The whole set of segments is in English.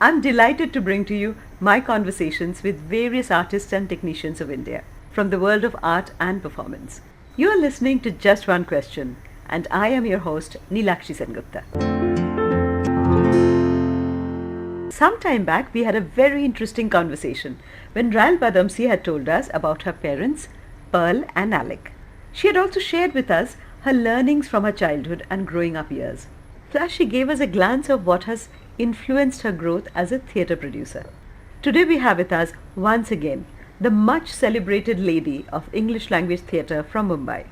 I'm delighted to bring to you my conversations with various artists and technicians of India from the world of art and performance. You are listening to Just One Question, and I am your host, Neelakshi Sengupta. Some time back, we had a very interesting conversation when Rael Padamsee had told us about her parents, Pearl and Alec. She had also shared with us her learnings from her childhood and growing up years. Plus, she gave us a glance of what has influenced her growth as a theatre producer. Today we have with us, once again, the much celebrated lady of English language theatre from Mumbai,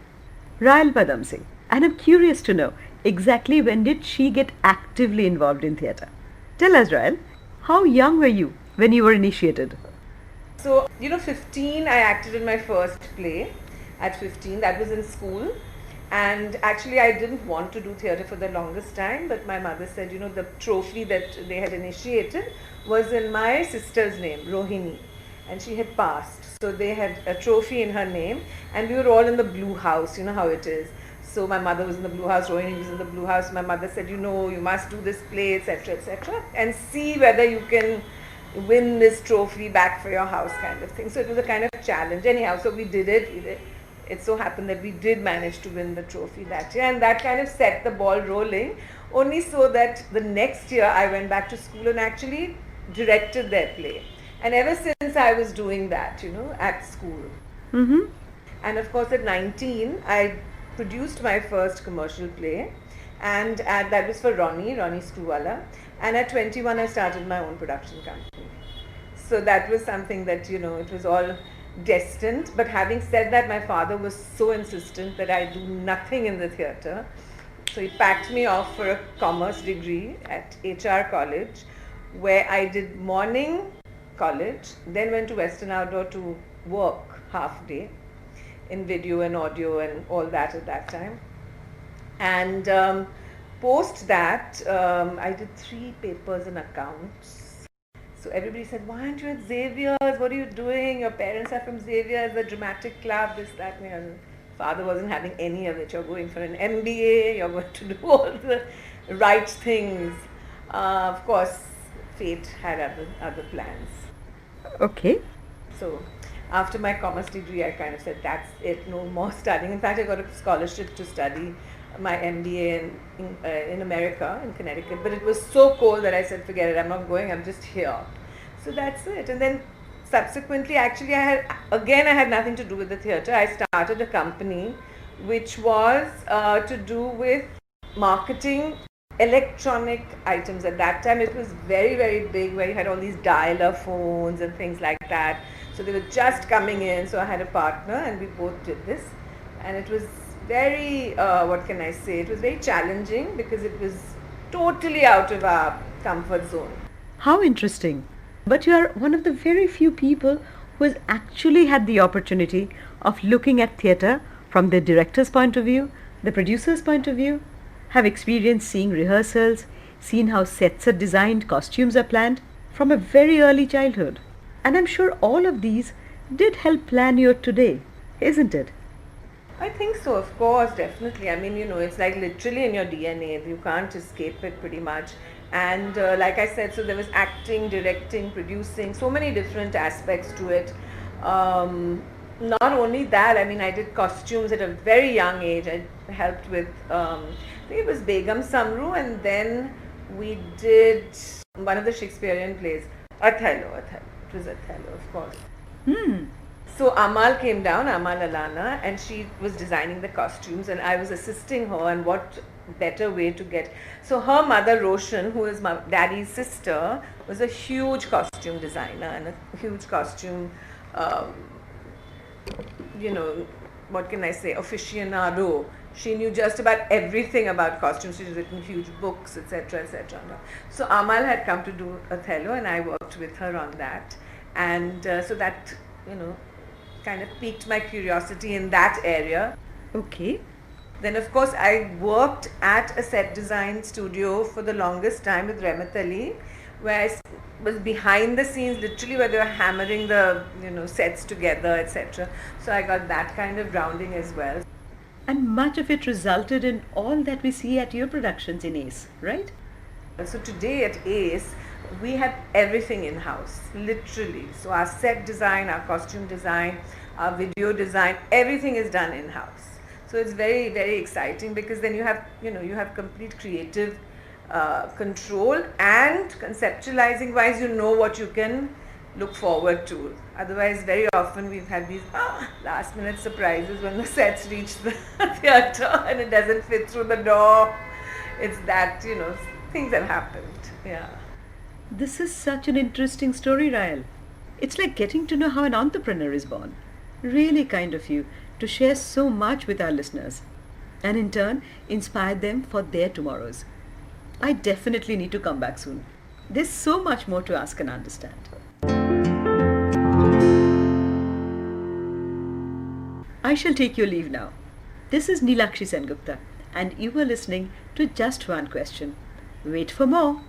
Rael Padamsee. And I'm curious to know exactly when did she get actively involved in theatre. Tell us, Rael, how young were you when you were initiated? So, 15, I acted in my first play at 15. That was in school. And actually, I didn't want to do theatre for the longest time, but my mother said, the trophy that they had initiated was in my sister's name, Rohini, and she had passed. So they had a trophy in her name, and we were all in the blue house, you know how it is. So my mother was in the blue house, Rohini was in the blue house. My mother said, you must do this play, etc., and see whether you can win this trophy back for your house, kind of thing. So it was a kind of challenge. Anyhow, so we did it. It so happened that we did manage to win the trophy that year, and that kind of set the ball rolling, only so that the next year I went back to school and actually directed their play. And ever since I was doing that, at school. Mm-hmm. And of course at 19, I produced my first commercial play, and that was for Ronnie Screwvala. And at 21, I started my own production company. So that was something that, it was all destined. But having said that, my father was so insistent that I do nothing in the theatre. So he packed me off for a commerce degree at HR College, where I did morning college, then went to Western Outdoor to work half day in video and audio and all that at that time. And post that, I did 3 papers in accounts. So everybody said, why aren't you at Xavier's? What are you doing? Your parents are from Xavier's, the dramatic club, this, that, and the other. Father wasn't having any of it. You're going for an MBA, you're going to do all the right things. Of course, fate had other plans. Okay. So after my commerce degree, I kind of said, that's it, no more studying. In fact, I got a scholarship to study my MBA in America, in Connecticut, but it was so cold that I said, forget it, I'm not going, I'm just here. So that's it. And then subsequently, actually, I had nothing to do with the theatre. I started a company which was to do with marketing electronic items. At that time, it was very, very big, where you had all these dialer phones and things like that. So they were just coming in, so I had a partner and we both did this. And it was very, it was very challenging because it was totally out of our comfort zone. How interesting. But you are one of the very few people who has actually had the opportunity of looking at theatre from the director's point of view, the producer's point of view, have experienced seeing rehearsals, seen how sets are designed, costumes are planned from a very early childhood. And I'm sure all of these did help plan your today, isn't it? I think so, of course, definitely. I mean, it's like literally in your DNA. You can't escape it pretty much. And like I said, so there was acting, directing, producing, so many different aspects to it. Not only that, I mean, I did costumes at a very young age. I helped with, I think it was Begum Samru, and then we did one of the Shakespearean plays, Othello. It was Othello, of course. So Amal came down, Amal Alana, and she was designing the costumes, and I was assisting her, and what better way to get. So her mother, Roshan, who is my daddy's sister, was a huge costume designer and a huge costume, aficionado. She knew just about everything about costumes. She's written huge books, etc., etc. So Amal had come to do Othello, and I worked with her on that. And so that, kind of piqued my curiosity in that area. Okay. Then of course I worked at a set design studio for the longest time with Remat Ali, where I was behind the scenes, literally where they were hammering the sets together, etc. So I got that kind of grounding as well. And much of it resulted in all that we see at your productions in ACE, right? So today at ACE, we have everything in-house, literally. So our set design, our costume design, our video design, everything is done in-house. So it's very, very exciting because then you have complete creative control, and conceptualizing wise, you know what you can look forward to. Otherwise, very often we've had these last minute surprises when the sets reach the theatre and it doesn't fit through the door. It's that, things have happened. Yeah. This is such an interesting story, Rael. It's like getting to know how an entrepreneur is born. Really kind of you to share so much with our listeners and in turn inspire them for their tomorrows. I definitely need to come back soon. There's so much more to ask and understand. I shall take your leave now. This is Neelakshi Sengupta and you were listening to Just One Question. Wait for more.